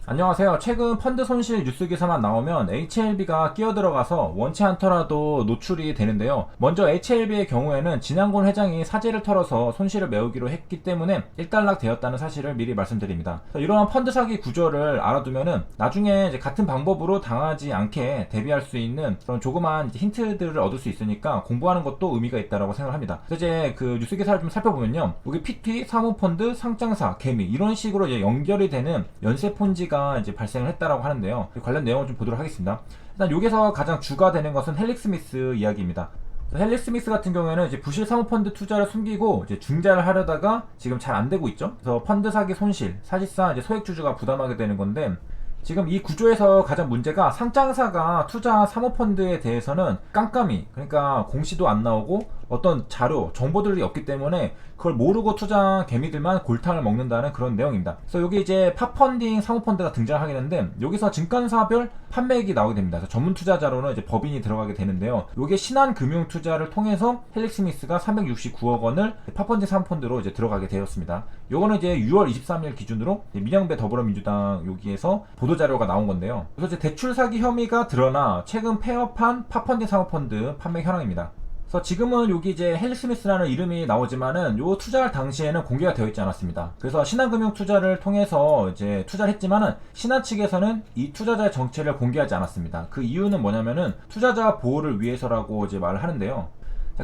안녕하세요. 최근 펀드 손실 뉴스 기사만 나오면 HLB가 끼어들어가서 원치 않더라도 노출이 되는데요. 먼저 HLB의 경우에는 진양곤 회장이 사재를 털어서 손실을 메우기로 했기 때문에 일단락 되었다는 사실을 미리 말씀드립니다. 이러한 펀드 사기 구조를 알아두면은 나중에 이제 같은 방법으로 당하지 않게 대비할 수 있는 그런 조그만 힌트들을 얻을 수 있으니까 공부하는 것도 의미가 있다고 생각을 합니다. 그래서 이제 그 뉴스 기사를 좀 살펴보면요. 여기 PT, 사모펀드, 상장사, 개미 이런 식으로 이제 연결이 되는 연쇄 폰지가 이제 발생을 했다라고 하는데요. 관련 내용을 좀 보도록 하겠습니다. 일단 여기서 가장 주가 되는 것은 헬릭 스미스 이야기입니다. 헬릭 스미스 같은 경우에는 이제 부실 사모펀드 투자를 숨기고 이제 중자를 하려다가 지금 잘 안 되고 있죠. 그래서 펀드 사기 손실, 사실상 이제 소액주주가 부담하게 되는 건데, 지금 이 구조에서 가장 문제가 상장사가 투자 사모펀드에 대해서는 깜깜이, 그러니까 공시도 안 나오고 어떤 자료, 정보들이 없기 때문에 그걸 모르고 투자한 개미들만 골탕을 먹는다는 그런 내용입니다. 그래서 여기 이제 팝펀딩 사모펀드가 등장하게 되는데, 여기서 증권사별 판매액이 나오게 됩니다. 그래서 전문 투자자로는 이제 법인이 들어가게 되는데요. 이게 신한금융투자를 통해서 헬릭 스미스가 369억 원을 팝펀딩 사모펀드로 이제 들어가게 되었습니다. 요거는 이제 6월 23일 기준으로 민영배 더불어민주당 여기에서 보도자료가 나온 건데요. 그래서 이제 대출 사기 혐의가 드러나 최근 폐업한 팝펀딩 사모펀드 판매 현황입니다. 그래서 지금은 여기 이제 헬릭 스미스라는 이름이 나오지만은 요 투자할 당시에는 공개가 되어 있지 않았습니다. 그래서 신한금융 투자를 통해서 이제 투자를 했지만은 신한 측에서는 이 투자자의 정체를 공개하지 않았습니다. 그 이유는 뭐냐면은 투자자 보호를 위해서라고 이제 말을 하는데요.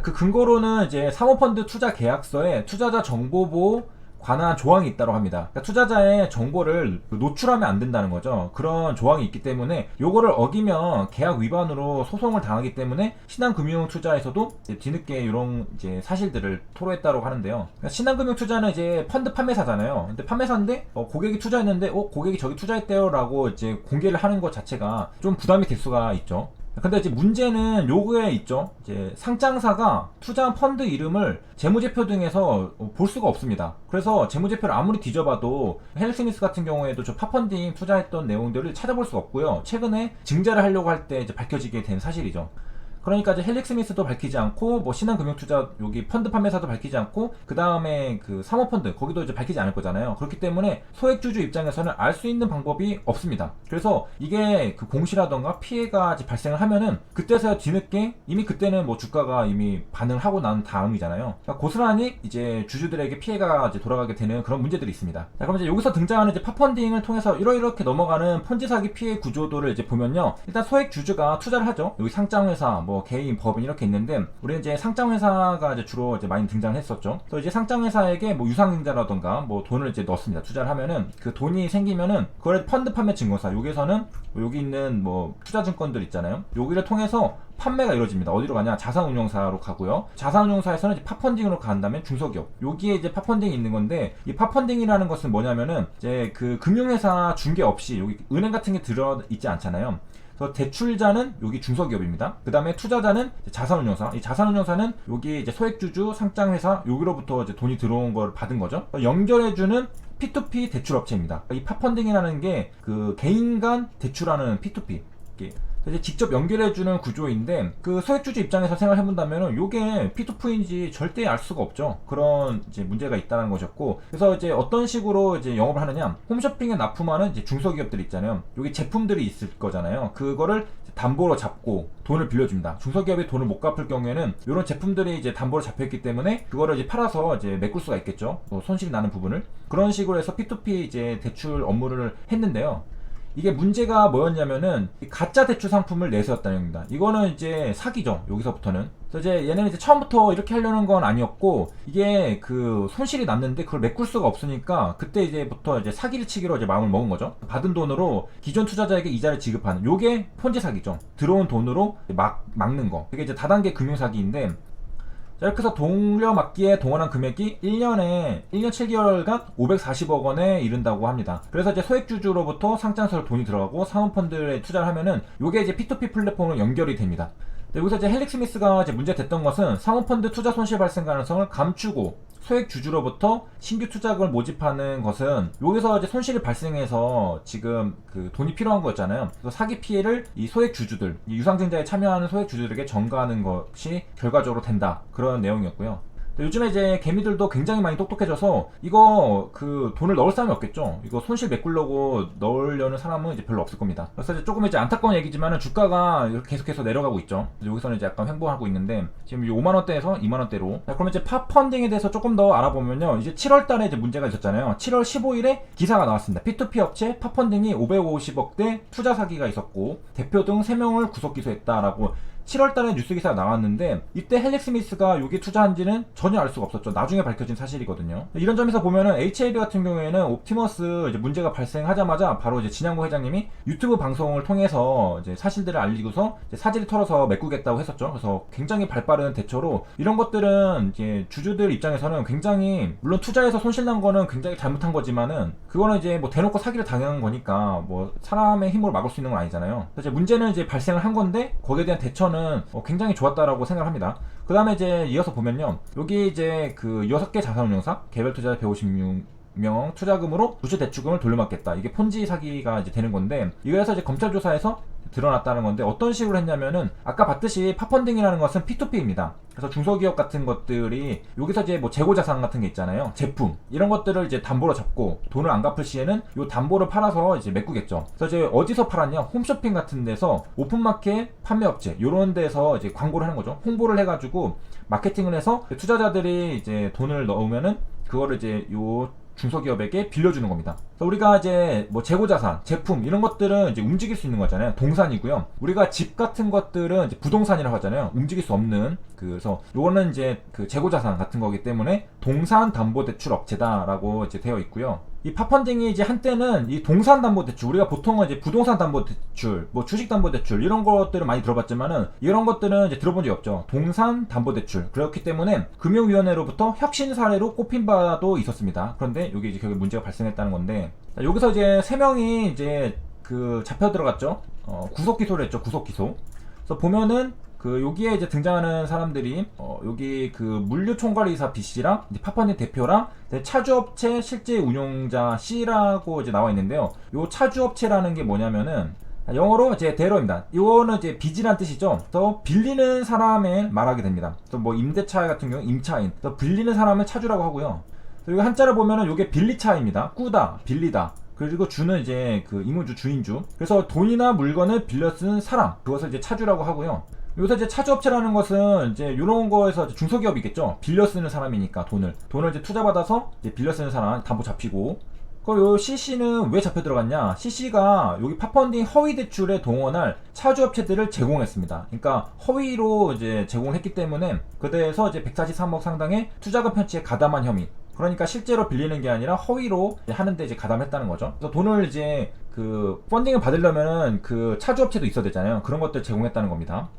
그 근거로는 이제 사모펀드 투자 계약서에 투자자 정보 보호 관한 조항이 있다고 합니다. 그러니까 투자자의 정보를 노출하면 안 된다는 거죠. 그런 조항이 있기 때문에 요거를 어기면 계약 위반으로 소송을 당하기 때문에 신한금융투자에서도 뒤늦게 이런 이제 사실들을 토로했다고 하는데요. 그러니까 신한금융투자는 이제 펀드 판매사잖아요. 근데 판매사인데 고객이 투자했는데 고객이 저기 투자했대요라고 이제 공개를 하는 것 자체가 좀 부담이 될 수가 있죠. 근데 이제 문제는 요거에 있죠. 이제 상장사가 투자한 펀드 이름을 재무제표 등에서 볼 수가 없습니다. 그래서 재무제표를 아무리 뒤져봐도 헬릭 스미스 같은 경우에도 저 팝펀딩 투자했던 내용들을 찾아볼 수가 없고요. 최근에 증자를 하려고 할 때 이제 밝혀지게 된 사실이죠. 그러니까 이제 헬릭 스미스도 밝히지 않고 뭐 신한금융투자 여기 펀드 판매사도 밝히지 않고 그 다음에 그 사모펀드 거기도 이제 밝히지 않을 거잖아요. 그렇기 때문에 소액주주 입장에서는 알 수 있는 방법이 없습니다. 그래서 이게 그 공시라던가 피해가 발생을 하면은 그때서야 뒤늦게 이미 그때는 뭐 주가가 이미 반응을 하고 난 다음이잖아요. 그러니까 고스란히 이제 주주들에게 피해가 이제 돌아가게 되는 그런 문제들이 있습니다. 자, 그럼 이제 여기서 등장하는 이제 팝펀딩을 통해서 이렇게 넘어가는 펀지 사기 피해 구조도를 이제 보면요. 일단 소액주주가 투자를 하죠. 여기 상장회사 뭐 개인, 법인 이렇게 있는데 우리는 이제 상장회사가 이제 주로 이제 많이 등장을 했었죠. 그래서 이제 상장회사에게 뭐 유상증자라던가 뭐 돈을 이제 넣습니다. 투자를 하면은 그 돈이 생기면은 그걸 펀드 판매 증권사 여기서는 여기 있는 뭐 투자증권들 있잖아요. 여기를 통해서 판매가 이루어집니다. 어디로 가냐? 자산운용사로 가고요. 자산운용사에서는 이제 팝펀딩으로 간 다음에 중소기업. 여기에 이제 팝펀딩이 있는 건데 이 팝펀딩이라는 것은 뭐냐면은 이제 그 금융회사 중개 없이 여기 은행 같은 게 들어 있지 않잖아요. 그래서 대출자는 여기 중소기업입니다. 그 다음에 투자자는 자산운용사. 이 자산운용사는 여기 이제 소액주주, 상장회사 여기로부터 이제 돈이 들어온 걸 받은 거죠. 연결해주는 P2P 대출업체입니다. 이 팝펀딩이라는 게 그 개인 간 대출하는 P2P. 이제 직접 연결해주는 구조인데 그 소액주주 입장에서 생각해본다면은 요게 P2P인지 절대 알 수가 없죠. 그런 이제 문제가 있다는 것이었고, 그래서 이제 어떤 식으로 이제 영업을 하느냐, 홈쇼핑에 납품하는 이제 중소기업들 있잖아요. 여기 제품들이 있을 거잖아요. 그거를 담보로 잡고 돈을 빌려줍니다. 중소기업이 돈을 못 갚을 경우에는 이런 제품들이 이제 담보로 잡혀있기 때문에 그거를 이제 팔아서 이제 메꿀 수가 있겠죠. 뭐 손실이 나는 부분을 그런 식으로 해서 P2P 이제 대출 업무를 했는데요. 이게 문제가 뭐였냐면은 가짜 대출 상품을 내세웠다는 겁니다. 이거는 이제 사기죠. 여기서부터는. 그래서 이제 얘네는 이제 처음부터 이렇게 하려는 건 아니었고 이게 그 손실이 났는데 그걸 메꿀 수가 없으니까 그때 이제부터 이제 사기를 치기로 이제 마음을 먹은 거죠. 받은 돈으로 기존 투자자에게 이자를 지급하는 요게 폰지 사기죠. 들어온 돈으로 막는 거. 이게 이제 다단계 금융 사기인데. 자, 이렇게 해서 돌려막기에 동원한 금액이 1년 7개월간 540억 원에 이른다고 합니다. 그래서 이제 소액주주로부터 상장사로 돈이 들어가고 사모펀드에 투자를 하면은 요게 이제 P2P 플랫폼으로 연결이 됩니다. 여기서 이제 헬릭 스미스가 이제 문제됐던 것은 사모펀드 투자 손실 발생 가능성을 감추고 소액 주주로부터 신규 투자금을 모집하는 것은 여기서 이제 손실이 발생해서 지금 그 돈이 필요한 거였잖아요. 그래서 사기 피해를 이 소액 주주들, 이 유상증자에 참여하는 소액 주주들에게 전가하는 것이 결과적으로 된다. 그런 내용이었고요. 요즘에 이제 개미들도 굉장히 많이 똑똑해져서 이거 그 돈을 넣을 사람이 없겠죠. 이거 손실 메꾸려고 넣으려는 사람은 이제 별로 없을 겁니다. 그래서 이제 조금 이제 안타까운 얘기지만은 주가가 계속해서 내려가고 있죠. 여기서는 이제 약간 횡보하고 있는데 지금 5만 원대에서 2만 원대로. 그러면 이제 팝펀딩에 대해서 조금 더 알아보면요. 이제 7월 달에 이제 문제가 있었잖아요. 7월 15일에 기사가 나왔습니다. P2P 업체 팝펀딩이 550억대 투자 사기가 있었고 대표 등 3명을 구속 기소했다라고 7월달에 뉴스 기사가 나왔는데 이때 헬릭 스미스가 여기 투자한지는 전혀 알 수가 없었죠. 나중에 밝혀진 사실이거든요. 이런 점에서 보면은 HLB 같은 경우에는 옵티머스 이제 문제가 발생하자마자 바로 이제 진양고 회장님이 유튜브 방송을 통해서 이제 사실들을 알리고서 이제 사지를 털어서 메꾸겠다고 했었죠. 그래서 굉장히 발빠른 대처로 이런 것들은 이제 주주들 입장에서는 굉장히 물론 투자해서 손실 난 거는 굉장히 잘못한 거지만은 그거는 이제 뭐 대놓고 사기를 당한 거니까 뭐 사람의 힘으로 막을 수 있는 건 아니잖아요. 그래서 이제 문제는 이제 발생을 한 건데 거기에 대한 대처는 굉장히 좋았다라고 생각합니다. 그 다음에 이제 이어서 보면요. 여기 이제 그 6개 자산운용사, 개별 투자자 156명 투자금으로 부채 대출금을 돌려막겠다. 이게 폰지 사기가 이제 되는 건데, 이거에서 이제 검찰 조사에서 드러났다는 건데 어떤 식으로 했냐면은 아까 봤듯이 팝펀딩이라는 것은 P2P입니다. 그래서 중소기업 같은 것들이 여기서 이제 뭐 재고자산 같은 게 있잖아요. 제품 이런 것들을 이제 담보로 잡고 돈을 안 갚을 시에는 요 담보를 팔아서 이제 메꾸겠죠. 그래서 이제 어디서 팔았냐? 홈쇼핑 같은 데서 오픈마켓 판매업체 요런 데서 이제 광고를 하는 거죠. 홍보를 해가지고 마케팅을 해서 투자자들이 이제 돈을 넣으면은 그거를 이제 요 중소기업에게 빌려주는 겁니다. 그래서 우리가 이제 뭐 재고자산, 제품 이런 것들은 이제 움직일 수 있는 거잖아요. 동산이고요. 우리가 집 같은 것들은 이제 부동산이라고 하잖아요. 움직일 수 없는. 그래서 요거는 이제 그 재고자산 같은 거기 때문에 동산담보대출업체다라고 이제 되어 있고요. 이 팝펀딩이 이제 한때는 이 동산담보대출, 우리가 보통은 이제 부동산담보대출, 뭐 주식담보대출 이런 것들을 많이 들어봤지만은 이런 것들은 이제 들어본 적이 없죠. 동산담보대출. 그렇기 때문에 금융위원회로부터 혁신 사례로 꼽힌 바도 있었습니다. 그런데 여기 이제 결국 문제가 발생했다는 건데 여기서 이제 3명이 이제 그 잡혀 들어갔죠. 구속 기소를 했죠. 구속 기소. 그래서 보면은 그 여기에 이제 등장하는 사람들이 여기 그 물류총괄이사 B씨랑 팝펀딩 대표랑 차주업체 실제 운용자 C라고 이제 나와 있는데요. 요 차주업체라는 게 뭐냐면은 영어로 이제 대로입니다. 이거는 이제 빚이란 뜻이죠. 또 빌리는 사람을 말하게 됩니다. 또 뭐 임대차 같은 경우 임차인, 또 빌리는 사람을 차주라고 하고요. 그리고 한자를 보면은 요게 빌리차입니다. 꾸다, 빌리다. 그리고 주는 이제 그 이무주, 주인주. 그래서 돈이나 물건을 빌려 쓰는 사람, 그것을 이제 차주라고 하고요. 여기서 이제 차주업체라는 것은 이제 이런 거에서 중소기업이겠죠. 빌려 쓰는 사람이니까 돈을 이제 투자받아서 이제 빌려 쓰는 사람 담보 잡히고. 그럼 요 CC는 왜 잡혀 들어갔냐? CC가 여기 팝펀딩 허위 대출에 동원할 차주업체들을 제공했습니다. 그러니까 허위로 이제 제공했기 때문에 그대에서 이제 143억 상당의 투자금 편취에 가담한 혐의. 그러니까 실제로 빌리는 게 아니라 허위로 하는데 이제 가담했다는 거죠. 그래서 돈을 이제 그 펀딩을 받으려면은 그 차주업체도 있어야 되잖아요. 그런 것들 제공했다는 겁니다.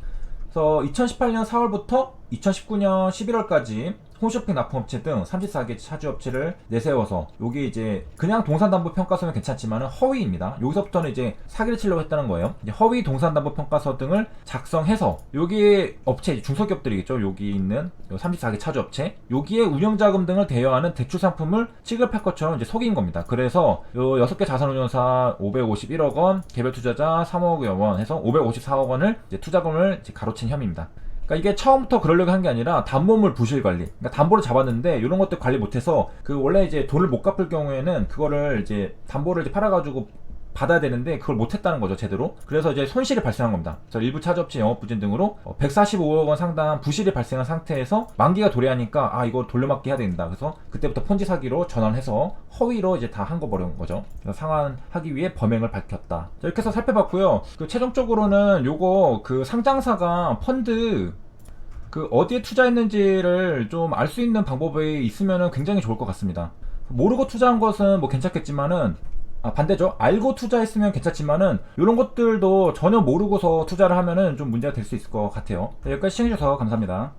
그래서 2018년 4월부터 2019년 11월까지 홈쇼핑 납품업체 등 34개 차주업체를 내세워서 여기 이제 그냥 동산담보평가서는 괜찮지만 허위입니다. 여기서부터는 이제 사기를 치려고 했다는 거예요. 이제 허위 동산담보평가서 등을 작성해서 여기 업체 중소기업들이겠죠. 여기 있는 34개 차주업체 여기에 운영자금 등을 대여하는 대출 상품을 취급할 것처럼 이제 속인 겁니다. 그래서 요 6개 자산운용사 551억 원, 개별 투자자 3억 원 해서 554억 원을 이제 투자금을 이제 가로챈 혐의입니다. 그러니까 이게 처음부터 그러려고 한 게 아니라 담보물 부실 관리. 그러니까 담보를 잡았는데 이런 것들 관리 못해서 그 원래 이제 돈을 못 갚을 경우에는 그거를 이제 담보를 이제 팔아가지고 받아야 되는데 그걸 못했다는 거죠, 제대로. 그래서 이제 손실이 발생한 겁니다. 그래서 일부 차주업체 영업부진 등으로 145억 원 상당한 부실이 발생한 상태에서 만기가 도래하니까 이거 돌려막기 해야 된다. 그래서 그때부터 폰지 사기로 전환해서 허위로 이제 다 한 거 버린 거죠. 그래서 상환하기 위해 범행을 밝혔다. 자, 이렇게 해서 살펴봤고요. 그 최종적으로는 요거 그 상장사가 펀드 그 어디에 투자했는지를 좀 알 수 있는 방법이 있으면 굉장히 좋을 것 같습니다. 모르고 투자한 것은 뭐 괜찮겠지만은 반대죠. 알고 투자했으면 괜찮지만은 이런 것들도 전혀 모르고서 투자를 하면은 좀 문제가 될 수 있을 것 같아요. 여기까지 시청해주셔서 감사합니다.